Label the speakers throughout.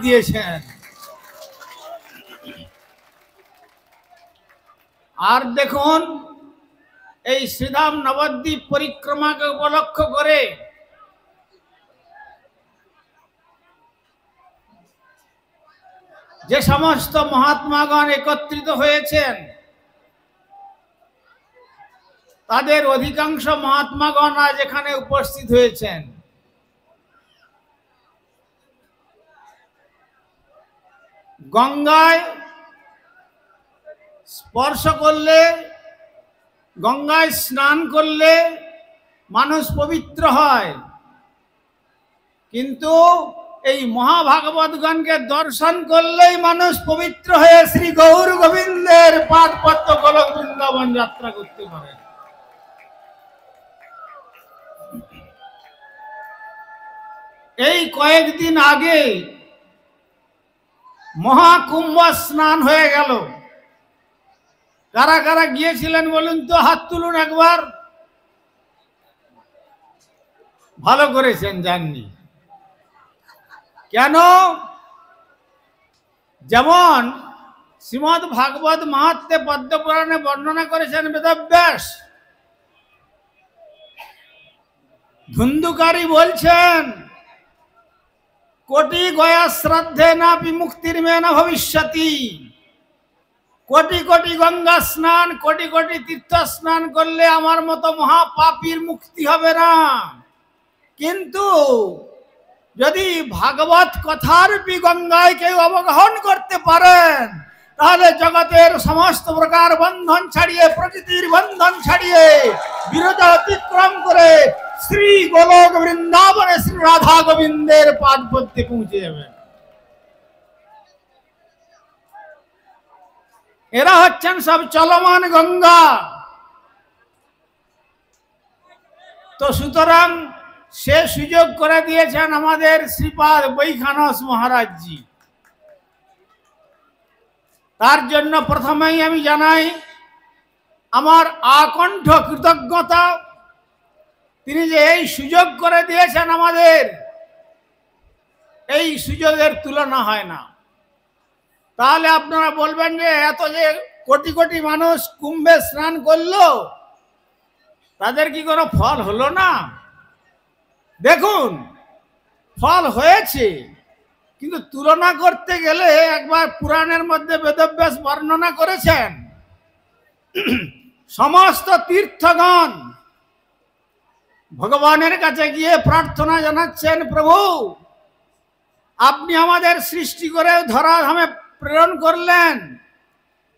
Speaker 1: দিয়েছেন। আর দেখুন, এই শ্রীধাম নবদ্বীপ পরিক্রমাকে উপলক্ষ করে যে সমস্ত মহাত্মাগণ একত্রিত হয়েছেন, তাদের অধিকাংশ মহাত্মাগণ আজ এখানে উপস্থিত হয়েছেন। গঙ্গায় স্পর্শ করলে, গঙ্গায় স্নান করলে মানুষ পবিত্র হয়, কিন্তু এই মহাভাগবতগণকে দর্শন করলেই মানুষ পবিত্র হয়ে শ্রী গৌর গোবিন্দের পাদপদ্ম গোলক বৃন্দাবন যাত্রা করতে পারে। এই কয়েকদিন আগে মহাকুম্ভ স্নান হয়ে গেল। কারা কারা গিয়েছিলেন বলুন তো, হাত তুলুন একবার। ভালো করেছেন, জাননি কেন? যেমন শ্রীমদ্ ভাগবত মাহাত্ম্যে পদ্মপুরাণে বর্ণনা করেছেন বেদব্যাস, ধুন্ধুকারী বলছেন, কোটি গয়া শ্রদ্ধে না বিমুক্তির মে না ভবিষ্যতি। কোটি কোটি গঙ্গা স্নান, কোটি কোটি তীর্থ স্নান করলে আমার মতো মহাপাপীর মুক্তি হবে না, কিন্তু যদি ভাগবত কথারূপী গঙ্গায় কেউ অবগাহন করতে পারেন, তাহলে জগতের সমস্ত প্রকার বন্ধন ছাড়িয়ে, প্রকৃতির বন্ধন ছাড়িয়ে, বিরোধা অতিক্রম করে শ্রী গোলক বৃন্দাবনে শ্রী রাধা গোবিন্দের পাদপদ্মে পৌঁছে যাবেন। এরা হচ্ছেন সব চলমান গঙ্গা। তো সুতরাং সে সুযোগ করে দিয়েছেন আমাদের শ্রীপাদ বৈখানস মহারাজজি। তার জন্য প্রথমেই আমি জানাই আমার আকণ্ঠ কৃতজ্ঞতা। তিনি যে এই সুযোগ করে দিয়েছেন আমাদের, এই সুযোগের তুলনা হয় না। তাহলে আপনারা বলবেন যে এত যে কোটি কোটি মানুষ কুম্ভে স্নান করলো, তাদের কি কোনো ফল হলো না? দেখুন, ফল হয়েছে, কিন্তু তুলনা করতে গেলে একবার পুরাণের মধ্যে বেদব্যাস বর্ণনা করেছেন, সমস্ত তীর্থগণ ভগবানের কাছে গিয়ে প্রার্থনা জানাচ্ছেন, প্রভু আপনি আমাদের সৃষ্টি করে ধরাধামে প্রেরণ করলেন,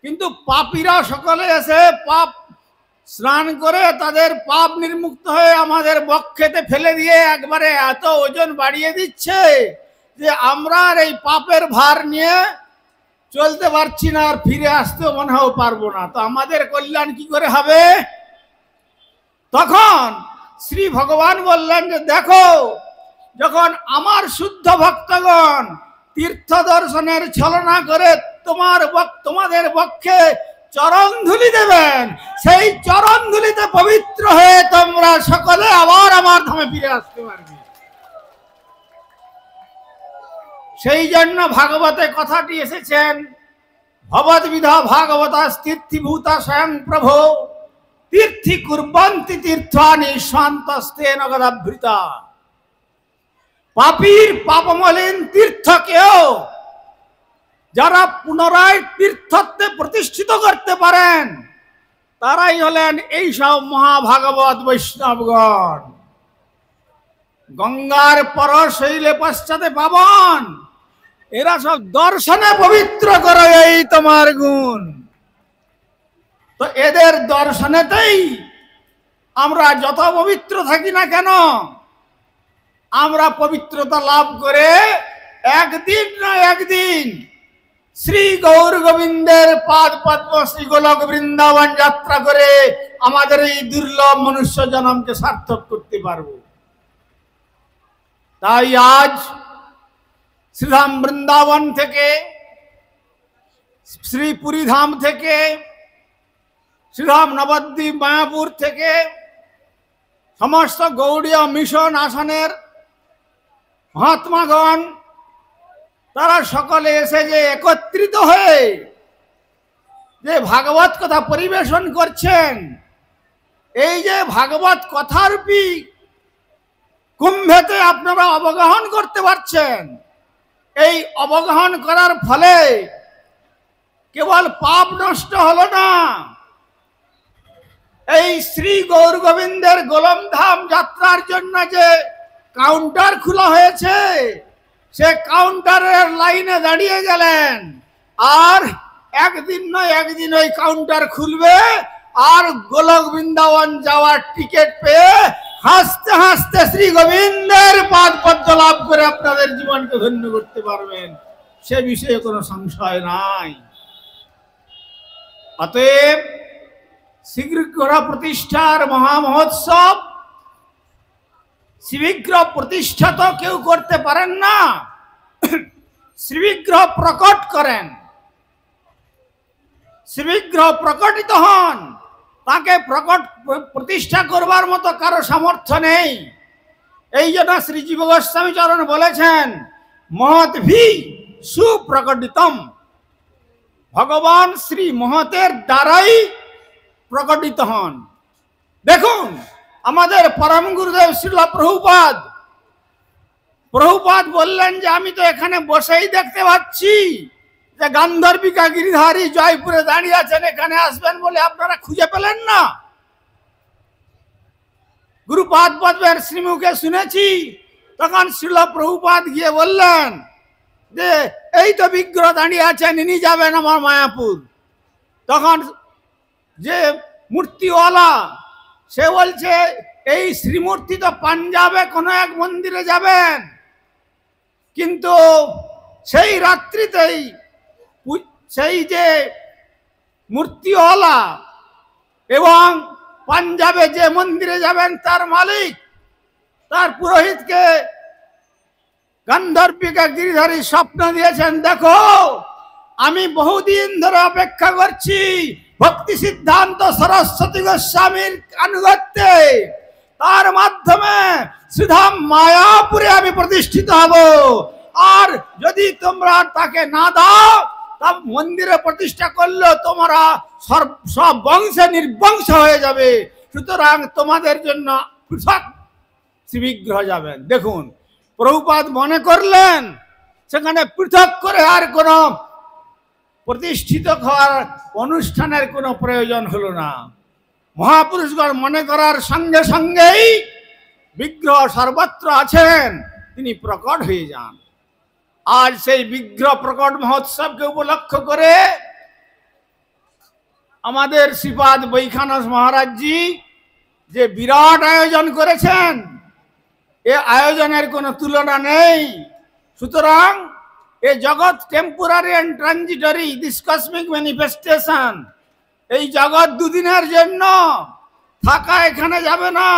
Speaker 1: কিন্তু পাপীরা সকলে এসে পাপ স্নান করে তাদের পাপ নির্মুক্ত হয়ে আমাদের বক্ষেতে ফেলে দিয়ে একবারে এত ওজন বাড়িয়ে দিচ্ছে যে আমরা আর এই পাপের ভার নিয়ে চলতে পারছি না, আর ফিরে আসতেও মনে হয় পারবো না। তো আমাদের কল্যাণ কি করে হবে? তখন শ্রী ভগবান বললেন যে দেখো, যখন আমার শুদ্ধ ভক্তগণ তীর্থ দর্শনের ছলনা করে তোমাদের বক্ষে চরণ ধুলি দেবেন, সেই চরণ ধুলিতে পবিত্র হয়ে তোমরা সকলে আবার আমার ধামে ফিরে আসতে পারবে। সেই জন্য ভাগবতে কথাটি এসেছেন, ভবদ্বিধা ভাগবতা তীর্থীভূতা স্বয়ং প্রভো তীর্থি কুর্বন্তি তীর্থানি শান্তস্তেন গদাভৃতা। পাপীর পাপমলিন তীর্থকেও যারা পুনরায় তীর্থত্বে প্রতিষ্ঠিত করতে পারেন, তারাই হলেন এই সব মহাভাগবত বৈষ্ণবগণ। গঙ্গার পরশ হইলে পশ্চাতে পাবন, এরা সব দর্শনে পবিত্র করে, এই তোমার গুণ। তো এদের দর্শনেতেই আমরা যত পবিত্র থাকি না কেন, আমরা পবিত্রতা লাভ করে একদিন না একদিন শ্রী গৌর গোবিন্দের পাদ পদ্ম শ্রী গোলক বৃন্দাবন যাত্রা করে আমাদের এই দুর্লভ মনুষ্য জন্মকে সার্থক করতে পারব। তাই আজ শ্রীধাম বৃন্দাবন থেকে, শ্রী পুরী ধাম থেকে, শ্রীধাম নবদ্বীপ মায়াপুর থেকে, সমস্ত গৌড়ীয় মিশন আসনের মহাত্মাগণ, তারা সকলে এসে যে একত্রিত হয়ে যে ভাগবত কথা পরিবেশন করছেন, এই যে ভাগবত কথারূপী কুম্ভেতে আপনারা অবগাহন করতে পারছেন, এই অবগাহন করার ফলে কেবল পাপ নষ্ট হলো না, এই শ্রী গৌর গোবিন্দের গোলমধাম যাত্রার জন্য যে কাউন্টার খোলা হয়েছে, সে কাউন্টারের লাইনে দাঁড়িয়ে গেলেন, আর একদিন নয় একদিন ওই কাউন্টার খুলবে, আর গোলক বৃন্দাবন যাওয়ার টিকিট পেয়ে হাসতে হাসতে শ্রী গোবিন্দের পাদ পদ্ম লাভ করে আপনাদের জীবনকে ধন্য করতে পারবেন, সে বিষয়ে কোনো সংশয় নাই। অতএব শ্রীবিগ্রহ প্রতিষ্ঠার মহামহোৎসব, শ্রীবিগ্রহ প্রতিষ্ঠা তো কেউ করতে পারেন না, শ্রীবিগ্রহ প্রকট করেন, শ্রীবিগ্রহ প্রকটিত হন, তাকে প্রকট প্রতিষ্ঠা করবার মতো কারো সামর্থ্য নেই। এই জন্য শ্রী জীব গোস্বামী চরণ বলেছেন, মহৎ ভি সুপ্রকটিতম, ভগবান শ্রী মহতের দ্বারাই প্রকটিত হন। দেখুন আমাদের পরম গুরুদেব শ্রীল প্রভুপাদ বললেন যে আমি তো এখানে বসেই দেখতে পাচ্ছি যে গান্ধর্বিকা গিরিধারী জয়পুরে দাঁড়িয়ে আছেন, এখানে আসবেন বলে আপনারা খুঁজে পেলেন না। গুরুপাদ পদ্মের শ্রীমুখে শুনেছি, তখন শ্রীল প্রভুপাদ গিয়ে বললেন যে এই তো বিগ্রহ দাঁড়িয়ে আছেন, ইনি যাবেন আমার মায়াপুর। তখন যে মূর্তিওয়ালা সে বলছে এই শ্রীমূর্তি তো পাঞ্জাবে কোনো এক মন্দিরে যাবেন, কিন্তু সেই রাত্রিতেই সেই যে মূর্তিওয়ালা এবং পাঞ্জাবে যে মন্দিরে যাবেন তার মালিক তার পুরোহিতকে গান্ধর্বিকা গিরিধারী স্বপ্ন দিয়েছেন, দেখো আমি বহুদিন ধরে অপেক্ষা করছি ভক্তি সিদ্ধান্ত সরস্বতী গোস্বামীর আনুগত্যে, তার মাধ্যমে শ্রীধাম মায়াপুরে আমি প্রতিষ্ঠিত হব, আর যদি তোমরা তাকে না দাও তা মন্দিরে প্রতিষ্ঠা করলে তোমরা সব বংশে নির্বংশ হয়ে যাবে, সুতরাং তোমাদের জন্য পৃথক শ্রীবিগ্রহ যাবেন। দেখুন প্রভুপাদ মনে করলেন সেখানে পৃথক করে আর কোন প্রতিষ্ঠিত হওয়ার অনুষ্ঠানের কোনো প্রয়োজন হলো না। মহাপুরুষগণ মনে করার সঙ্গে সঙ্গেই বিগ্রহ সর্বত্র আছেন, তিনি প্রকট হয়ে যান। আজ সেই বিগ্রহ প্রকট মহোৎসবকে উপলক্ষ করে আমাদের শ্রীপাদ বৈখানস মহারাজজি যে বিরাট আয়োজন করেছেন, এ আয়োজনের কোনো তুলনা নেই। সুতরাং এ জগৎ temporary and transitory, this cosmic manifestation, এই জগৎ দুদিনের জন্য, থাকা এখানে যাবে না,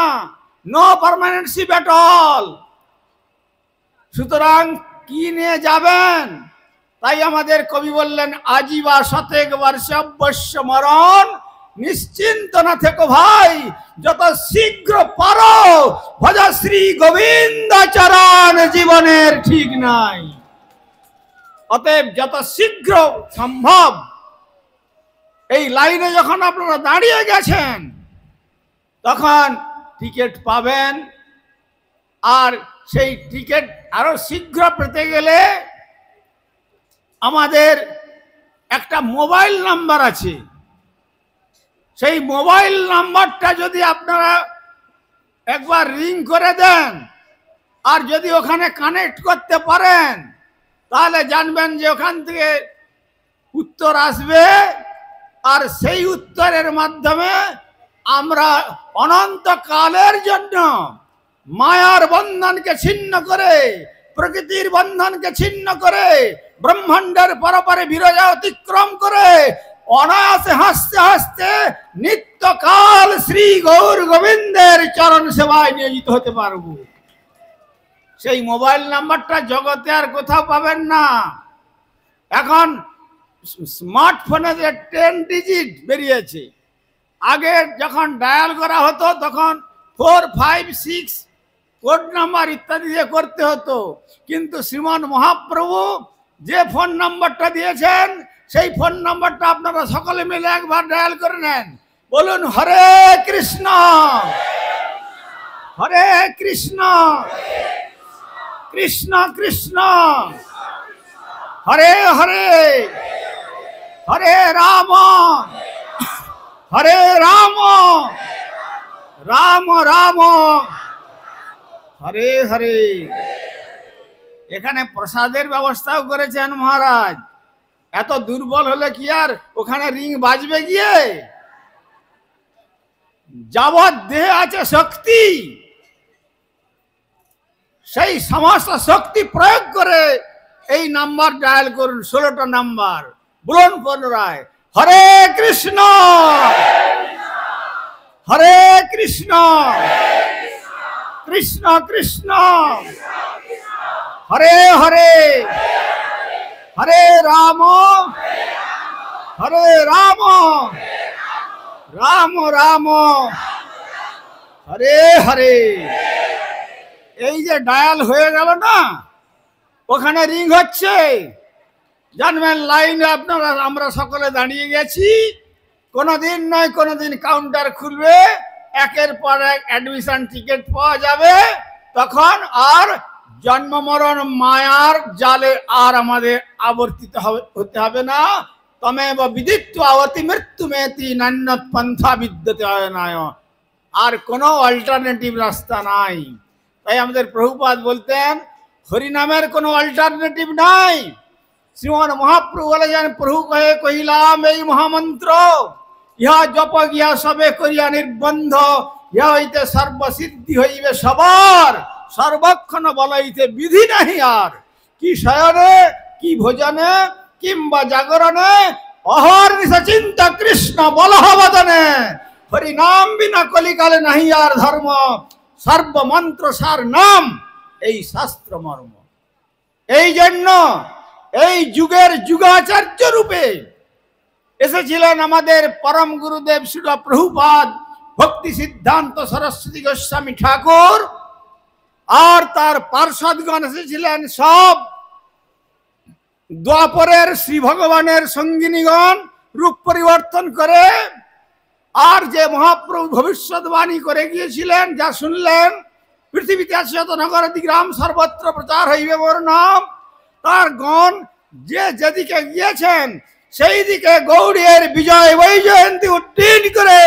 Speaker 1: নো পার্মানেন্টশিপ এট অল। সুতরাং কি নিয়ে যাবেন? তাই আমাদের কবি বললেন, আজীবা শতেক বর্ষ অবশ্য মরণ, নিশ্চিন্ত না থেকো ভাই, যত শীঘ্র পারো ভজ শ্রী গোবিন্দ চরণ, জীবনের ঠিক নাই। অতএব যত শীঘ্র সম্ভব এই লাইনে যখন আপনারা দাঁড়িয়ে গেছেন তখন টিকিট পাবেন, আর সেই টিকিট আরো শীঘ্র পেতে গেলে আমাদের একটা মোবাইল নাম্বার আছে, সেই মোবাইল নাম্বারটা যদি আপনারা একবার রিং করে দেন আর যদি ওখানে কানেক্ট করতে পারেন তাহলে জানবেন যে ওখান থেকে উত্তর আসবে, আর সেই উত্তরের মাধ্যমে আমরা অনন্তকালের জন্য মায়ার বন্ধনকে ছিন্ন করে, প্রকৃতির বন্ধনকে ছিন্ন করে, ব্রহ্মাণ্ডের পরপরে বিরজা অতিক্রম করে অনায়াসে হাসতে হাসতে নিত্যকাল শ্রী গৌর গোবিন্দের চরণ সেবায় নিয়োজিত হতে পারবো। সেই মোবাইল নাম্বারটা জগতে আর কোথাও পাবেন না। এখন স্মার্টফোনে যে 10 ডিজিট বেরিয়েছে, আগে যখন ডায়াল করা হতো তখন 4, 5, 6 কোড নাম্বার ইত্যাদি দিয়ে করতে হতো, কিন্তু শ্রীমান মহাপ্রভু যে ফোন নাম্বারটা দিয়েছেন সেই ফোন নাম্বারটা আপনারা সকলে মিলে একবার ডায়াল করে নেন। বলুন হরে কৃষ্ণ হরে কৃষ্ণ কৃষ্ণ কৃষ্ণ হরে হরে হরে রাম হরে রাম রাম রাম হরে হরে। এখানে প্রসাদের ব্যবস্থাও করেছেন মহারাজ। এত দুর্বল হলে কি আর ওখানে রিং বাজবে গিয়ে? যাবৎ দেহে আছে শক্তি, সেই সমস্ত শক্তি প্রয়োগ করে এই নাম্বার ডায়াল করুন, 16টা নাম্বার। বলুন পুনরায় হরে কৃষ্ণ হরে কৃষ্ণ কৃষ্ণ কৃষ্ণ হরে হরে হরে রাম হরে রাম রাম রাম হরে হরে। এই যে ডায়াল হয়ে গেল না, ওখানে রিং হচ্ছে, জানবেন লাইনে আপনারা আমরা সকলে দাঁড়িয়ে গেছি। কোনোদিন নয় কোনোদিন কাউন্টার খুলবে, একের পর এক অ্যাডমিশন টিকিট পাওয়া যাবে। তখন আর জন্ম মরণ মায়ার জালে আর আমাদের আবর্তিত হতে হবে না। তমেব বিদিত্বা অতি মৃত্যু মেতি নান্যৎ পন্থা বিদ্যতে অয়নায়। আর কোনো অল্টারনেটিভ রাস্তা নাই। তাই আমাদের প্রভুপাদ বলতেন হরিনামের কোনো অল্টারনেটিভ নাই। শ্রীমান মহাপ্রভু বলেছেন প্রভু কহে কহিলাম এই মহামন্ত্র, ইহা জপ গিয়া সবে করিয়া নির্বন্ধ, ইহা হইতে সর্বসিদ্ধি হইবে সবার, সর্বক্ষণ বলাইতে বিধি নাহি আর। কি শয়নে কি ভোজনে কিংবা জাগরণে, অহর্নিশ চিন্তা কৃষ্ণ বলহবদনে, হরি নাম বিনা কলিকালে নাহি আর ধর্ম, সর্বমন্ত্র সার নাম এই শাস্ত্র মর্ম। এই জন্য এই যুগের যুগাচার্য রূপে এসেছিলেন আমাদের পরম গুরুদেব শ্রীল প্রভুপাদ ভক্তি সিদ্ধান্ত সরস্বতী গোস্বামী ঠাকুর। আর তার পার্ষদগণ এসেছিলেন সব দ্বাপরের শ্রী ভগবানের সঙ্গিনীগণ রূপ পরিবর্তন করে। আর যে মহাপ্রভু ভবিষ্যৎবাণী করে গিয়েছিলেন, যা শুনলেন, পৃথিবীতে আছে যত নগরাদি গ্রাম সর্বত্র প্রচার হইবে মোর নাম, তার গণ যে যেদিকে গিয়েছেন সেই দিকে গৌড়ের বিজয় বৈজয়ন্তী উড্ডীন করে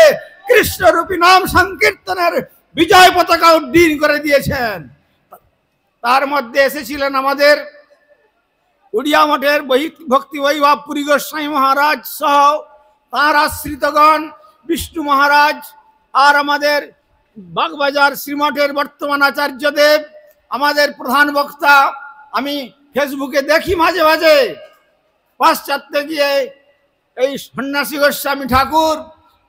Speaker 1: কৃষ্ণরূপী নাম সংকীর্তনের বিজয় পতাকা উড্ডীন করে দিয়েছেন। তার মধ্যে এসেছিলেন আমাদের উড়িয়া মঠের ভক্তি বৈভব পুরী গোস্বামী মহারাজ সহ তাঁর আশ্রিতগণ, বিষ্ণু মহারাজ, আর আমাদের বাগবাজার শ্রীমঠের বর্তমান আচার্যদেব, আমাদের প্রধান বক্তা। আমি ফেসবুকে দেখি মাঝে মাঝে পাশ্চাত্যে গিয়ে এই সন্ন্যাসী গোস্বামী ঠাকুর,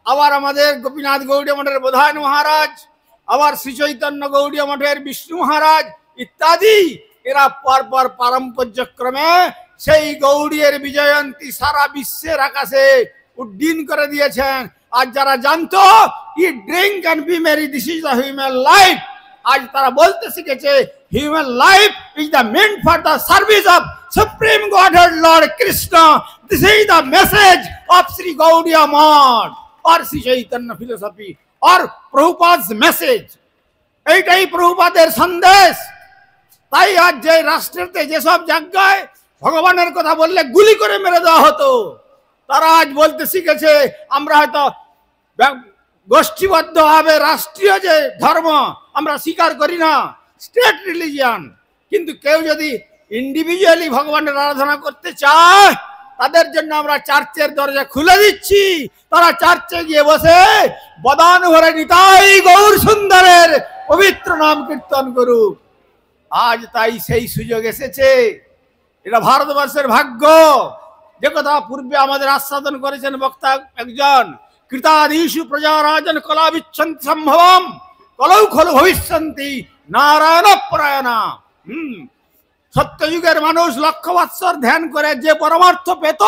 Speaker 1: আবার আমাদের গোপীনাথ গৌড়ীয় মঠের প্রধান মহারাজ, আবার শ্রী চৈতন্য গৌড়ীয় মঠের বিষ্ণু মহারাজ ইত্যাদি, এরা পরপর পারম্পর্যক্রমে সেই গৌড়ীর বিজয়ন্তী সারা বিশ্বের আকাশে উড্ডীন করে দিয়েছেন। আর যারা জানতো eat drink and be merry, this is the human life, আজ তারা বলতে শিখেছে human life is the meant for the service of Supreme Godhead Lord Krishna. This is the message of Shri Gaudiya Math আর শ্রী চৈতন্য ফিলোসফি আর প্রভুপাদ's মেসেজ। এইটাই প্রভুপাদের সন্দেশ। তাই আজ যে রাষ্ট্রেতে যেসব জায়গায় ভগবানের কথা বললে গুলি করে মেরে দেওয়া হতো, তারা আজ বলতে শিখেছে আমরা হয়তো গোষ্ঠীবদ্ধভাবে রাষ্ট্রীয় যে ধর্ম আমরা স্বীকার করি না, স্টেট রিলিজিয়ান, কিন্তু কেউ যদি ইন্ডিভিজুয়ালি ভগবানের আরাধনা করতে চায় তাদের জন্য আমরা চার্চের দরজা খুলে দিচ্ছি। তারা চার্চে গিয়ে বসে বদান ভরে নিতাই গৌর সুন্দরের পবিত্র নাম কীর্তন করুক। আজ তাই সেই সুযোগ এসেছে। এটা ভারতবর্ষের ভাগ্য। যে কথা পূর্বে আমাদের আস্বাদন করেছেন বক্তা একজন, কৃতাদিষু প্রজারাজন কলা বিচ্ছন্তি সম্ভবম কলৌ খলু ভবিষ্যন্তি নারায়ণ পরায়ণা। সত্যযুগের মানুষ লক্ষ বৎসর ধ্যান করে যে পরমার্থ পেত,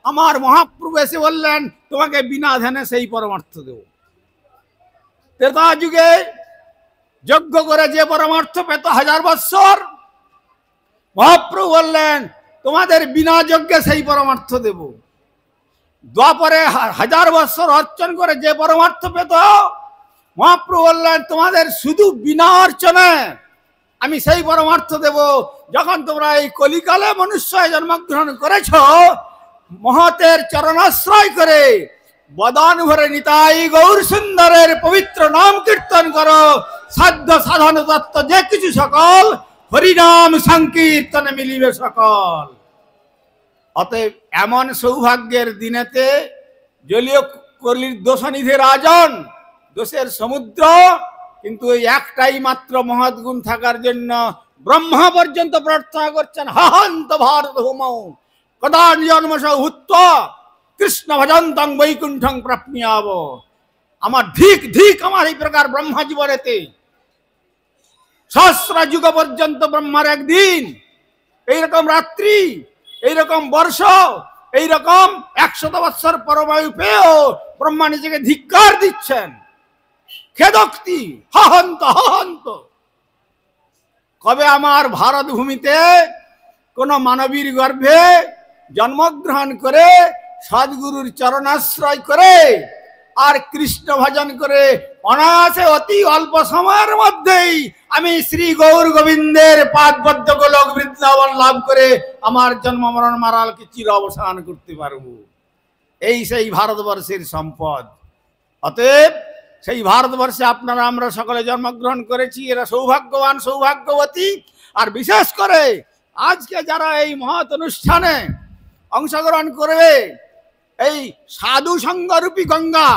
Speaker 1: আমার মহাপ্রভু এসে বললেন তোমাকে বিনা ধ্যানে সেই পরমার্থ দেব। ত্রেতা যুগে যজ্ঞ করে যে পরমার্থ পেত 1000 বৎসর, মহাপ্রভু বললেন তোমাদের বিনা যজ্ঞে সেই পরমার্থ দেব। দ্বাপরে 1000 বছর অর্চন করে যে পরমার্থ পেত, মহাপ্রভু বললেন তোমাদের শুধু বিনা অর্চনে আমি সেই পরমার্থ দেব। যখন তোমরা এই কলিকালে মনুষ্য জন্মগ্রহণ করেছ, মহতের চরণাশ্রয় করে বদন ভরে নিতাই গৌর সুন্দরের পবিত্র নাম কীর্তন করো, সাধ্য সাধন তত্ত্ব যে কিছু সকল হরিনাম সংকীর্তনে মিলিবে সকল। অতএব এমন সৌভাগ্যের দিনেতে জলীয় কলির দোষনিধে রাজন, দোষের সমুদ্র, কিন্তু এই একটাই মাত্র মহৎ গুণ থাকার জন্য ব্রহ্মা পর্যন্ত প্রার্থনা করছেন, হাহন্ত ভারত হোমৌ কদা জন্মস হুত্ব কৃষ্ণ ভজন্তং বৈকুণ্ঠং প্রাপ্নিয়াব। আমার ধিক ধিক আমার এই প্রকার ব্রহ্মা জীবনেতে সহস্র যুগ পর্যন্ত ব্রহ্মার একদিন, এইরকম রাত্রি, এইরকম বর্ষ, এইরকম 100 বৎসর পরমায়ু পেয়েও ব্রহ্মা নিজেকে ধিক্কার দিচ্ছেন। খেদোক্তি, হহন্ত হহন্ত। কবে আমার ভারত ভূমিতে কোন মানবীর গর্ভে জন্মগ্রহণ করে সদ্গুরুর চরণাশ্রয় করে আর কৃষ্ণ ভজন করে অনায়াসে অতি অল্প সময়ের মধ্যেই আমি শ্রী গৌর গোবিন্দের পাদপদ্ম গোলক বৃন্দাবন লাভ করে আমার জন্ম মরণ মারালকে চির অবসান করতে পারবো। এই সেই ভারতবর্ষের সম্পদ। অতএব সেই ভারতবর্ষে আপনারা আমরা সকলে জন্মগ্রহণ করেছি, এরা সৌভাগ্যবান সৌভাগ্যবতী। আর বিশেষ করে আজকে যারা এই মহৎ অনুষ্ঠানে অংশগ্রহণ করবে, এই সাধু সঙ্গরূপী গঙ্গা,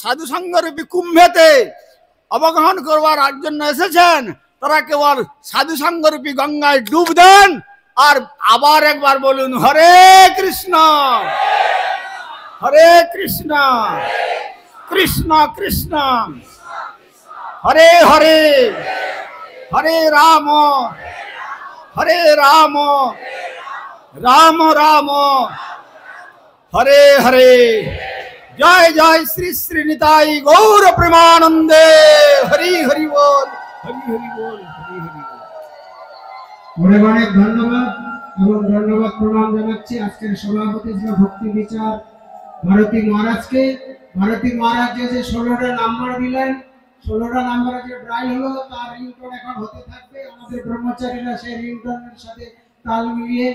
Speaker 1: সাধু সঙ্গরূপী কুম্ভেতে অবগাহন করবার জন্য এসেছেন, তারা কেবল সাধু সঙ্গরূপী গঙ্গায় ডুব দেন আর আবার একবার বলুন, হরে কৃষ্ণ হরে কৃষ্ণ কৃষ্ণ কৃষ্ণ হরে হরে, হরে রাম রাম রাম হরে হরে। জয় জয় শ্রী শ্রী নিতাই গৌর প্রেমানন্দে। হরি হরি বল, হরি হরি বল, হরি হরি বল।
Speaker 2: অনেক অনেক ধন্যবাদ এবং ধন্যবাদ প্রণাম জানাচ্ছি আজকের সভাপতি ভক্তি বিচার ভারতী মহারাজকে। ভারতী মহারাজ যে 16টা নাম্বার দিলেন, 16টা নাম্বারে যে ড্রাই হলো তার রিংটোন এখন হতে থাকবে। আমাদের ব্রহ্মচারীরা সেই রিংটোনের সাথে তাল মিলিয়ে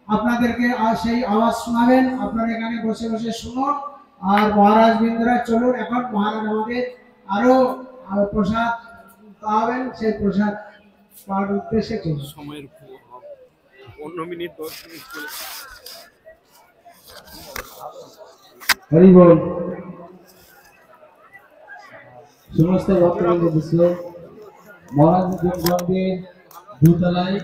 Speaker 2: আপনাদেরকে সেই আওয়াজ শোনাবেন। আপনারা এখানে বসে বসে শুনুন। আর মহারাজ বৃন্দরা চলুন, এখন মহারাজ আমাদের আরো প্রসাদ পাবেন, সেই প্রসাদ পাওয়ার উদ্দেশ্যে চলুন।
Speaker 1: সময়ের 15 মিনিট 10 মিনিট
Speaker 2: হরি বল। সমস্ত ভক্তবৃন্দ মহারাজ দোতলায়